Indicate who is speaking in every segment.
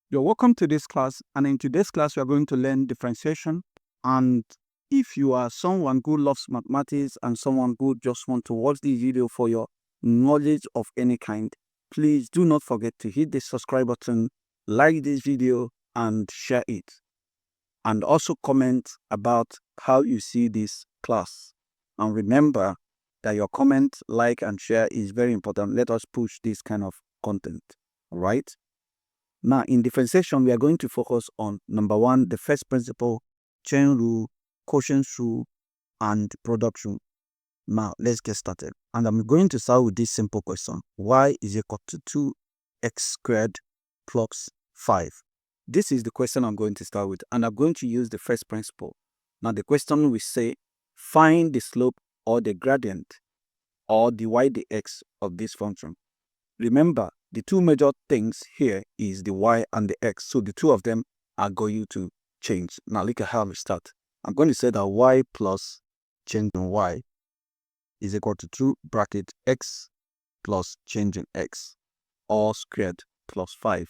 Speaker 1: You're welcome to this class, and in today's class we are going to learn differentiation. And if you are someone who loves mathematics and someone who just want to watch this video for your knowledge of any kind, please do not forget to hit the subscribe button, like this video and share it, and also comment about how you see this class. And remember that your comment, like and share is very important. Let us push this kind of content. All right. Now, in differentiation, we are going to focus on number one, the first principle, chain rule, quotient rule, and product rule. Now, let's get started. And I'm going to start with this simple question. Y is equal to 2x squared plus 5. This is the question I'm going to start with, and I'm going to use the first principle. Now, the question will say, find the slope or the gradient or the y dx of this function. Remember, the two major things here is the y and the x. So the two of them are going to change. Now look at how we start. I'm going to say that y plus change in y is equal to 2 bracket x plus change in x, all squared plus 5.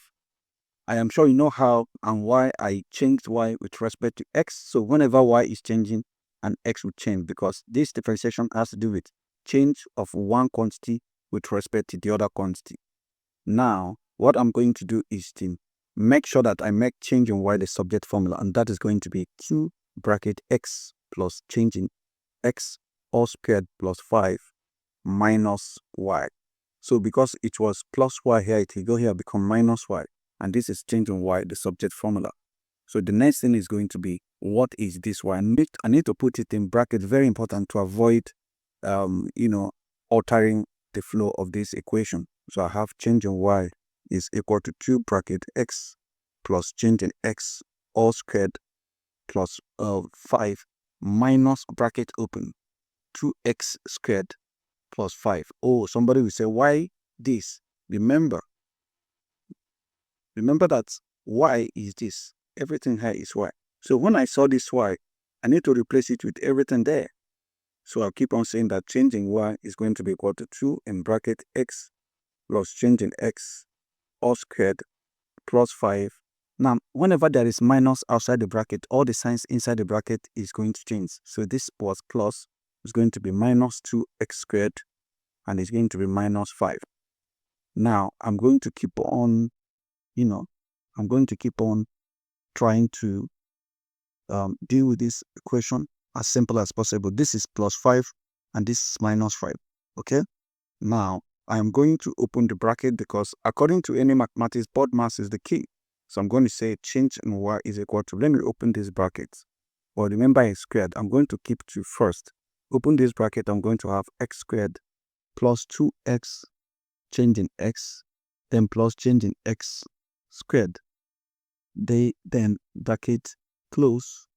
Speaker 1: I am sure you know how and why I changed y with respect to x. So whenever y is changing, and x will change, because this differentiation has to do with change of one quantity with respect to the other quantity. Now, what I'm going to do is to make sure that I make change in y the subject formula, and that is going to be 2 bracket x plus change in x all squared plus 5 minus y. So because it was plus y here, it will go here become minus y, and this is change in y the subject formula. So the next thing is going to be, what is this y? I need to put it in bracket, very important to avoid altering the flow of this equation. So I have change in y is equal to 2 bracket x plus change in x all squared plus 5 minus bracket open 2x squared plus 5. Oh, somebody will say, why this? Remember that y is this. Everything here is y. So when I saw this y, I need to replace it with everything there. So I'll keep on saying that change in y is going to be equal to 2 in bracket x plus change in x all squared plus 5. Now, whenever there is minus outside the bracket, all the signs inside the bracket is going to change. So this was plus is going to be minus 2x squared, and it's going to be minus 5. Now, I'm going to keep on, trying to deal with this equation as simple as possible. This is plus 5, and this is minus 5. Okay? Now, I am going to open the bracket because according to any mathematics, board mass is the key. So I'm going to say change in y is equal to, let me open this bracket. Well, remember it's squared. I'm going to keep 2 first. Open this bracket, I'm going to have x squared plus 2x change in x, then plus change in x squared. Then bracket close,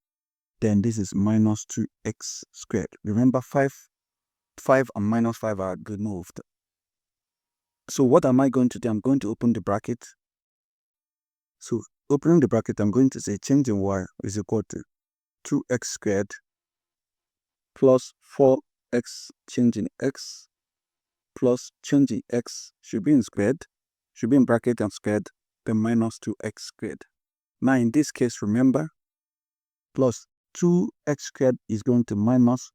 Speaker 1: then this is minus 2x squared. Remember 5 and minus 5 are removed. So what am I going to do? I'm going to open the bracket. So opening the bracket, I'm going to say change in y is equal to 2x squared plus 4x change in x plus change in x should be in squared, should be in bracket and squared, then minus 2x squared. Now in this case, remember, plus 2x squared is going to minus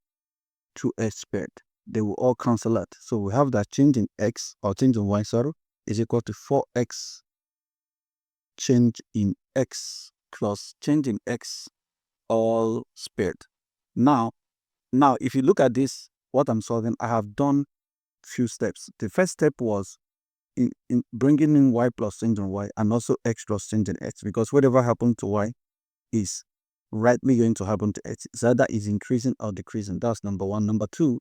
Speaker 1: 2x squared. They will all cancel out. So we have that change in x, or change in y, sorry, is equal to 4x change in x plus change in x all squared. Now, if you look at this, what I'm solving, I have done few steps. The first step was in bringing in y plus change in y, and also x plus change in x, because whatever happened to y is rightly going to happen to x. So that is increasing or decreasing. That's number one. Number two,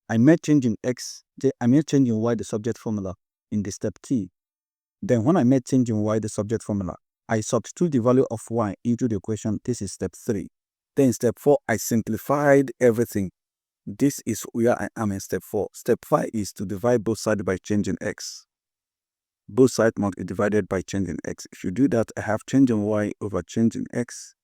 Speaker 1: I made change in y the subject formula in the step T. Then when I made change in y the subject formula, I substitute the value of y into the equation. This is step 3. Then step 4, I simplified everything. This is where I am in step 4. Step 5 is to divide both sides by change in x. Both sides must be divided by change in x. If you do that, I have change in y over change in x,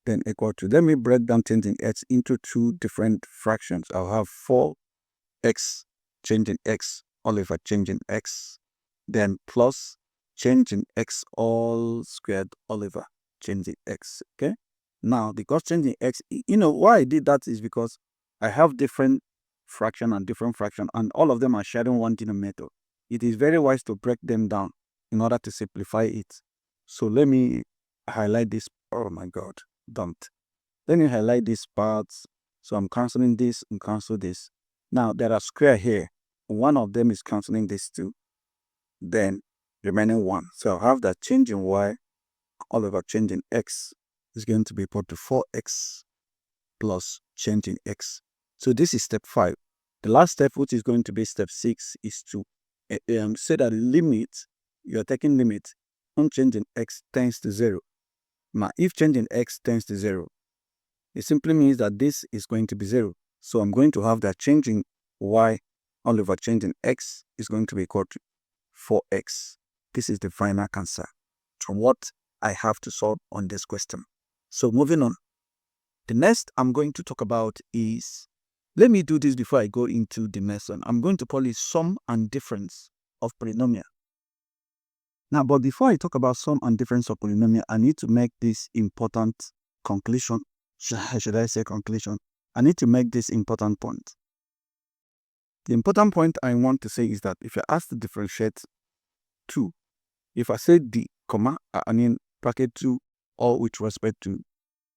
Speaker 1: then equal to, let me break down change in x into 2 different fractions. I'll have 4x change in x all over change in x, then plus changing x all squared all over changing x. Okay, now because changing x, why I did that is because I have different fraction and different fraction, and all of them are sharing one denominator. It is very wise to break them down in order to simplify it. So let me highlight this. Oh my god, don't. Let me highlight these parts. So I'm canceling this and cancel this. Now there are square here. One of them is canceling this too. Then remaining one. So I'll have that change in y all over change in x is going to be equal to 4x plus change in x. So this is step 5. The last step, which is going to be step 6, is to say that limit, you're taking limit on change in x tends to 0. Now, if change in x tends to 0, it simply means that this is going to be 0. So I'm going to have that change in y all over change in x is going to be equal to 4x. This is the final answer to what I have to solve on this question. So moving on. The next I'm going to talk about is, let me do this before I go into the next one. I'm going to call it sum and difference of polynomial. Now, but before I talk about sum and difference of polynomial, I need to make this important conclusion. Should I say conclusion? I need to make this important point. The important point I want to say is that if you're asked to differentiate 2, if I say d, comma, I mean bracket 2, or with respect to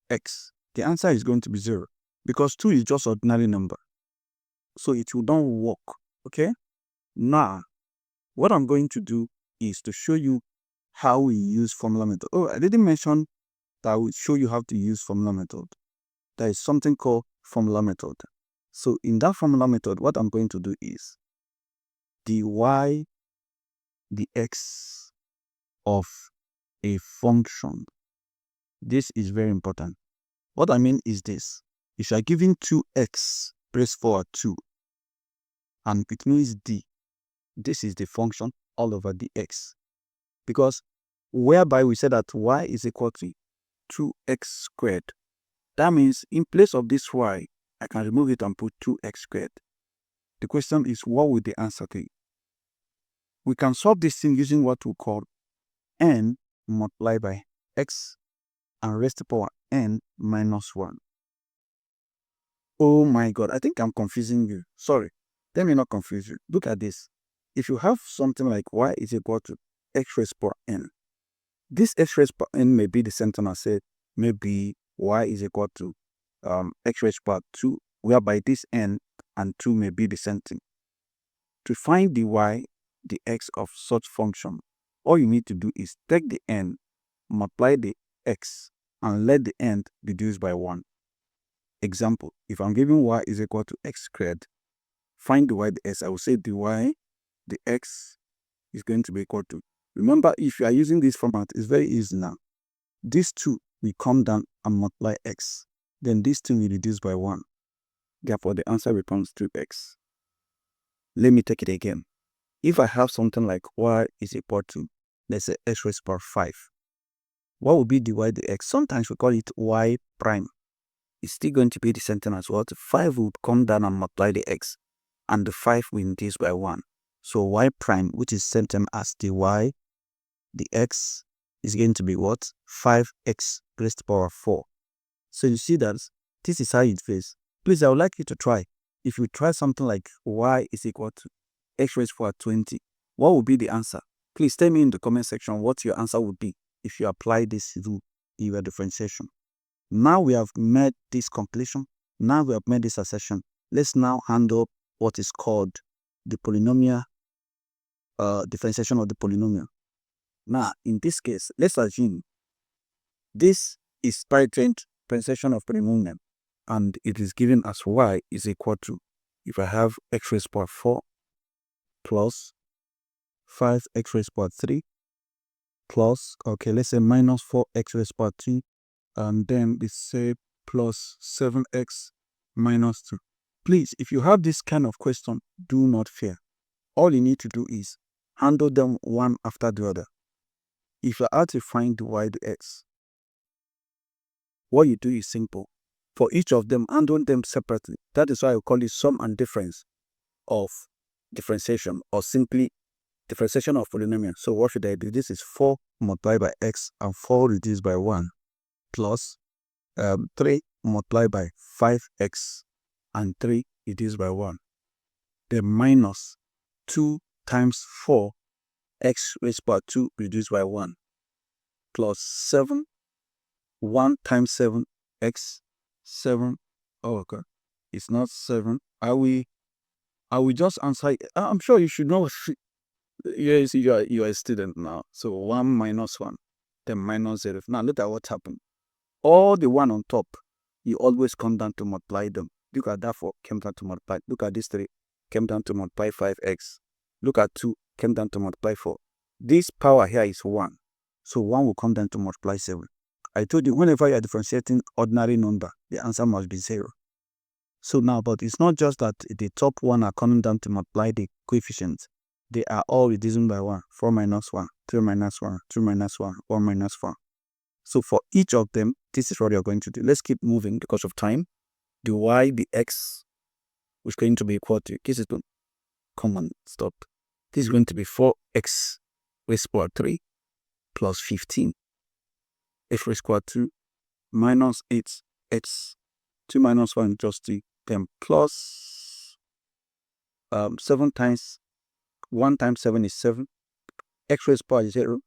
Speaker 1: x, the answer is going to be 0 because 2 is just ordinary number. So it will not work. Okay? Now, what I'm going to do is to show you how we use formula method. Oh, I didn't mention that I will show you how to use formula method. There is something called formula method. So in that formula method, what I'm going to do is the y, the x of a function. This is very important. What I mean is this. If you are given 2x raised forward 2, and it means d, this is the function all over dx. Because whereby we said that y is equal to 2x squared. That means in place of this y, I can remove it and put 2x squared. The question is, what would the answer be? We can solve this thing using what we call n multiplied by x and raised to power n minus 1. Oh my god, I think I'm confusing you. Sorry, let me not confuse you. Look at this. If you have something like y is equal to x raised power n, this x raised power n may be the same thing I said, maybe y is equal to x raised power 2, whereby this n and 2 may be the same thing. To find the y, the x of such function, all you need to do is take the n, multiply the x, and let the n reduce by 1. Example, if I'm giving y is equal to x squared, find the y, the x. I will say the y, the x is going to be equal to, remember, if you are using this format, it's very easy now. These 2 will come down and multiply x. Then this 2 will reduce by 1. Therefore, the answer becomes 2x. Let me take it again. If I have something like y is equal to, let's say, x raised power 5, what will be the y, the x? Sometimes we call it y prime. It's still going to be the same thing as what? 5 will come down and multiply the x, and the 5 will reduce by 1. So y prime, which is same thing as the y, the x, is going to be what? 5x raised to power 4. So you see that this is how it feels. Please, I would like you to try. If you try something like y is equal to x raised to power 20, what will be the answer? Please tell me in the comment section what your answer would be if you apply this rule in your differentiation. Now we have made this conclusion. Now we have made this assertion. Let's now handle what is called the polynomial differentiation of the polynomial. Now, in this case, let's assume this is parent differentiation of polynomial, and it is given as y is equal to, if I have x raised to power 4 plus 5x raised to power 3 plus, okay, let's say minus 4x raised to power 3, and then we say plus 7x minus 2. Please, if you have this kind of question, do not fear. All you need to do is handle them one after the other. If you are to find the y, the x, what you do is simple. For each of them, handle them separately. That is why I call it sum and difference of differentiation, or simply differentiation of polynomial. So what should I do? This is 4 multiplied by x and 4 reduced by 1 plus 3 multiplied by 5x and 3 reduced by 1. Then minus 2 times 4 x raised to power 2 reduced by 1 plus 7 1 times 7 x 7. Oh, okay, it's not 7. I will just answer. I'm sure you should know. Yes, you are a student now. So 1 minus 1, then minus 0. Now look at what happened. All the 1 on top, you always come down to multiply them. Look at that 4 came down to multiply. Look at this 3 came down to multiply 5x. Look at 2 came down to multiply 4. This power here is 1. So 1 will come down to multiply 7. I told you, whenever you are differentiating ordinary number, the answer must be 0. So now, but it's not just that the top 1 are coming down to multiply the coefficients. They are all reducing by 1. 4 minus 1, 3 minus 1, 2 minus 1, 1 minus 1. So for each of them, this is what you're going to do. Let's keep moving because of time. The y, the x, which is going to be equal to, this is common, stop. This is going to be 4x raised to power 3 plus 15. X raised to power 2 minus 8x. 2 minus 1 just 3. Then plus 7 times 1 times 7 is 7. X raised to power 0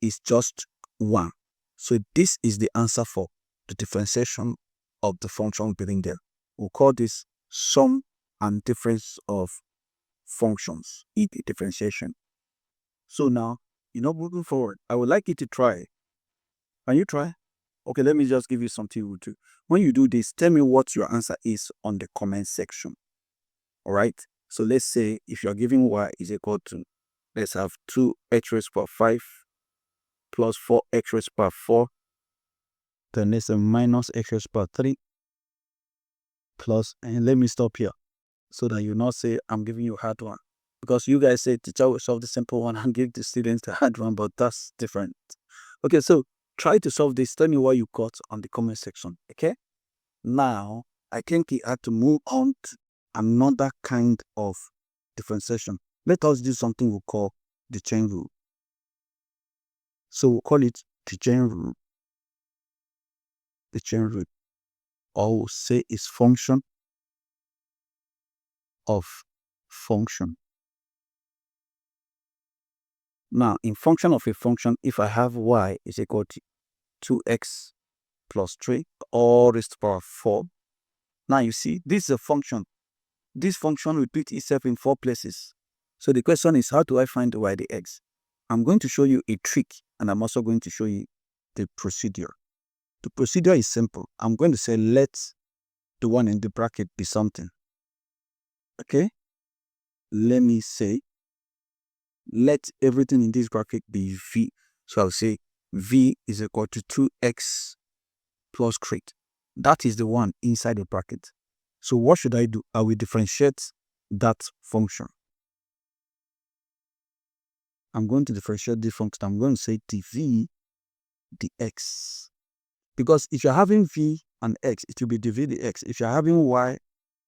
Speaker 1: is just 1. So this is the answer for the differentiation of the function within there. We'll call this sum and difference of functions, the differentiation. So now, moving forward, I would like you to try. Can you try? Okay, let me just give you something to do. When you do this, tell me what your answer is on the comment section. All right. So let's say if you're giving y is equal to, let's have 2x raised to power 5 plus 4x raised to power 4. Then let's say minus x raised to power 3 plus, and let me stop here so that you not say I'm giving you a hard one. Because you guys say teacher will solve the simple one and give the students the hard one, but that's different. Okay, so try to solve this. Tell me what you got on the comment section. Okay. Now, I think you had to move on to another kind of differentiation. Let us do something we'll call the chain rule. So we'll call it the chain rule. The chain rule. Or we'll say is function of function. Now, in function of a function, if I have y is equal to 2x plus 3 all raised to power 4. Now you see, this is a function. This function repeats itself in 4 places. So the question is, how do I find the y, the x? I'm going to show you a trick, and I'm also going to show you the procedure. The procedure is simple. I'm going to say, let the one in the bracket be something. Okay? Let me say, let everything in this bracket be v. So I'll say v is equal to 2x plus 3. That is the one inside the bracket. So what should I do? I will differentiate that function. I'm going to differentiate this function. I'm going to say dv dx. Because if you're having v and x, it will be dv dx. If you're having y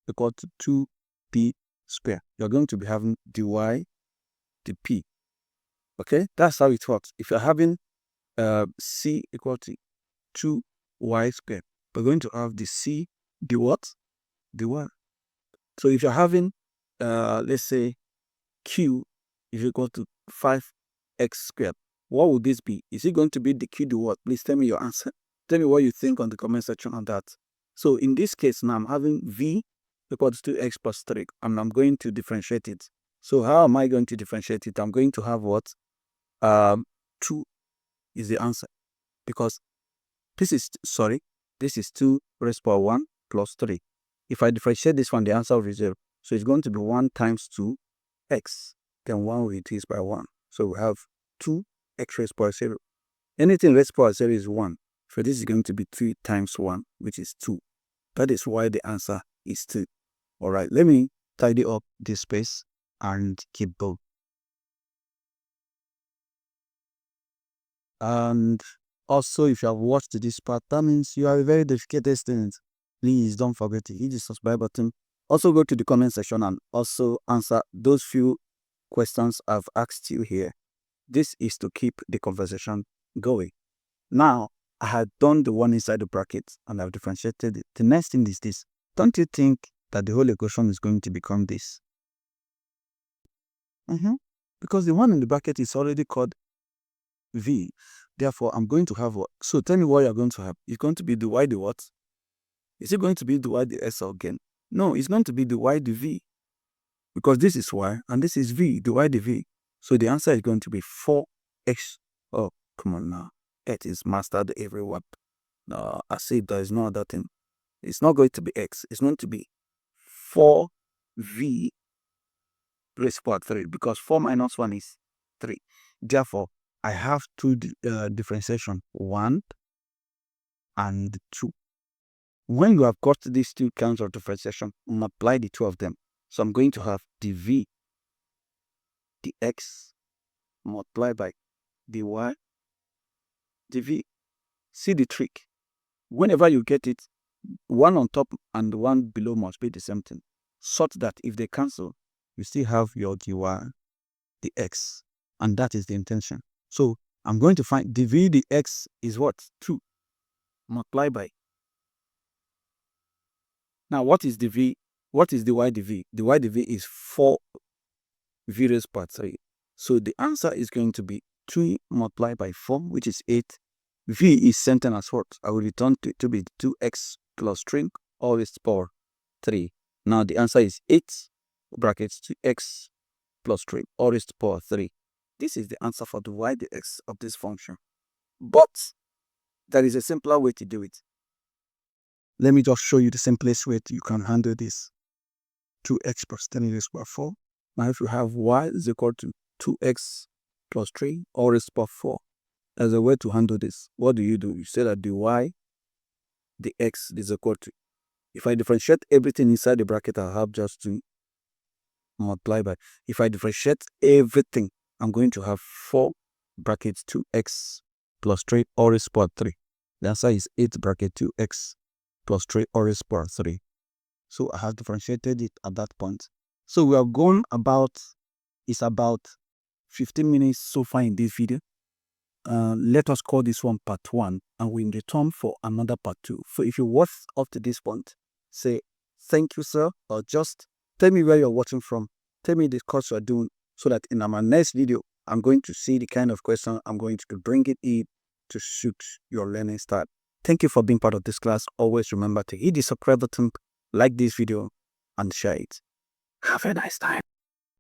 Speaker 1: equal to 2p square, you're going to be having dy dp. Okay, that's how it works. If you're having c equal to 2y squared, we're going to have the c the what? The y. So if you're having let's say q is equal to 5x squared, what would this be? Is it going to be the q the what? Please tell me your answer. Tell me what you think on the comment section on that. So in this case now, I'm having v equals to x plus 3, and I'm going to differentiate it. So how am I going to differentiate it? I'm going to have what? 2 is the answer, because this is 2 raised to power 1 plus 3. If I differentiate this one, the answer will be 0. So it's going to be 1 times 2x. Then 1 will reduce by 1. So we have 2x raised to power 0. Anything raised to power 0 is 1. So this is going to be 3 times 1, which is 2. That is why the answer is 2. All right, let me tidy up this space and keep going. And also, if you have watched this part, that means you are a very dedicated student. Please don't forget to hit the subscribe button. Also go to the comment section and also answer those few questions I've asked you here. This is to keep the conversation going. Now, I had done the one inside the bracket and I've differentiated it. The next thing is this. Don't you think that the whole equation is going to become this? Because the one in the bracket is already called v. Therefore, I'm going to have what? So tell me what you're going to have. It's going to be the y the what? Is it going to be the y the s again? No, it's going to be the y the v. Because this is y and this is v, the y the v. So the answer is going to be 4x. Oh, come on now. It is mastered everyone. No, I say there is no other thing. It's not going to be x. It's going to be 4v raised to power 3 because 4 minus 1 is 3. Therefore, I have two differentiation, 1 and 2. When you have got these two kinds of differentiation, multiply the two of them. So I'm going to have the v, the x, multiplied by the y, the v. See the trick. Whenever you get it, one on top and one below must be the same thing, such that if they cancel, you still have your dy, the x, and that is the intention. So I'm going to find the v, the x is what? 2 multiplied by. Now, what is the v? What is the y the v? The y the v is 4 v raised to power 3. So the answer is going to be 2 multiplied by 4, which is 8. V is sent as what? I will return to be 2x plus 3 all raised to power 3. Now the answer is 8 brackets 2x plus 3 all raised to power 3. This is the answer for the y the x of this function. But there is a simpler way to do it. Let me just show you the simplest way you can handle this. 2x plus 10 raised to power 4. Now if you have y is equal to 2x plus 3 all raised to power 4. As a way to handle this, what do? You say that the y, the x is equal to, if I differentiate everything inside the bracket, I have just to multiply by. If I differentiate everything, I'm going to have 4 brackets 2x plus 3 all raised to power 3. The answer is 8 bracket 2x plus 3 all raised to power 3. So I have differentiated it at that point. So we have gone about, it's about 15 minutes so far in this video. Let us call this one part 1 and we return for another part 2. So if you watch up to this point, say thank you sir, or just tell me where you're watching from, tell me the course you're doing, so that in my next video I'm going to see the kind of question I'm going to bring it in to suit your learning style. Thank you for being part of this class. Always remember to hit the subscribe button, like this video and share it. Have a nice time.